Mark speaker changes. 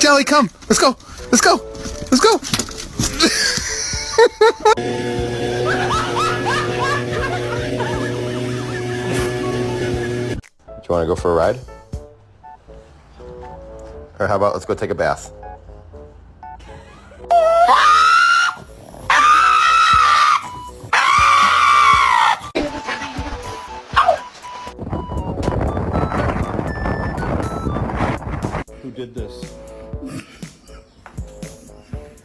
Speaker 1: Jelly, come. Let's go. Let's go. Let's go.
Speaker 2: Do you want to go for a ride? Or how about let's go take a bath?